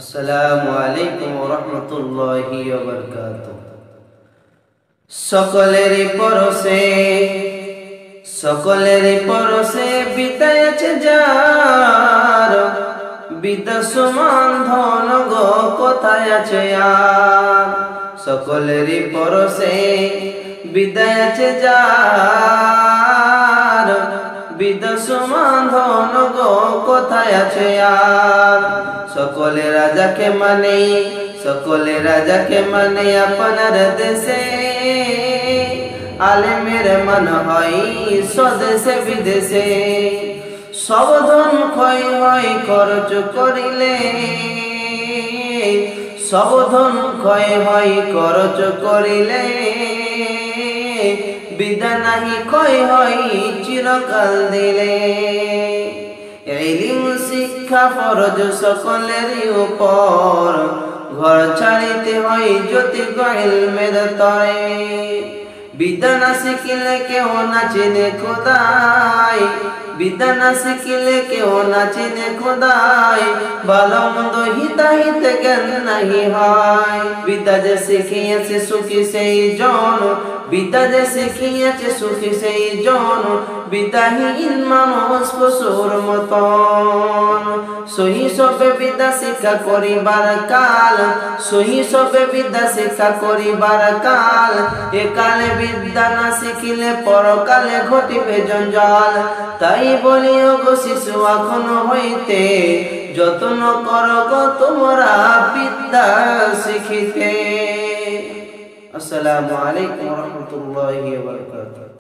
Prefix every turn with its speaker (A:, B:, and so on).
A: আসসালামু আলাইকুম ওয়া রাহমাতুল্লাহি ওয়া বারাকাতুহু। সকলেরই পরশে বিদায় আছে যার, বিদায় সমান ধন গো কোথায় আছে আর। সকলেরই পরশে বিদায় আছে যার, বিদায় সমান ধন গো কোথায় আছে আর। সকলে রাজাকে মানে আপনার দেশে, আলেমের মান হয় স্বদেশে বিদেশে। সব ধন ক্ষয় হয় খরচ করিলে, সব ধন ক্ষয় হয় খরচ করিলে। বিদ্যা নাহি ক্ষয় হয় চিরকাল দিলে। ইলম শিক্ষা ফরজ সকলেরই উপর, ঘর ছাড়িতে হয় যদি ইলমের তরে। বিদ্যা না শিখিলে কেউ না চিনে খোদাই, বিদ্যা না শিখিলে কেউ না চিনে খোদাই। ভালো মন্দ হিতাহিতে জ্ঞান নাহি হয়। বিদ্যা যে শিখিয়েছে সুখী সেই জন, বিদ্যা যে শিখিয়েছে সুখী সেই জন। বিদ্যাহীন মানুষ পশুর মতন। শৈশবে বিদ্যা শিক্ষা করিবার কাল, শৈশবে বিদ্যা শিক্ষা করিবার কাল। একালে বিদ্যা না শিখিলে পরকালে ঘটিবে জঞ্জাল। তাই বলি ওগো শিশু এখনো হইতে, যত্ন করো গো তোমরা বিদ্যা শিখিতে। আসসালামু আলাইকুম ওয়া রাহমাতুল্লাহি ওয়া বারাকাতুহু।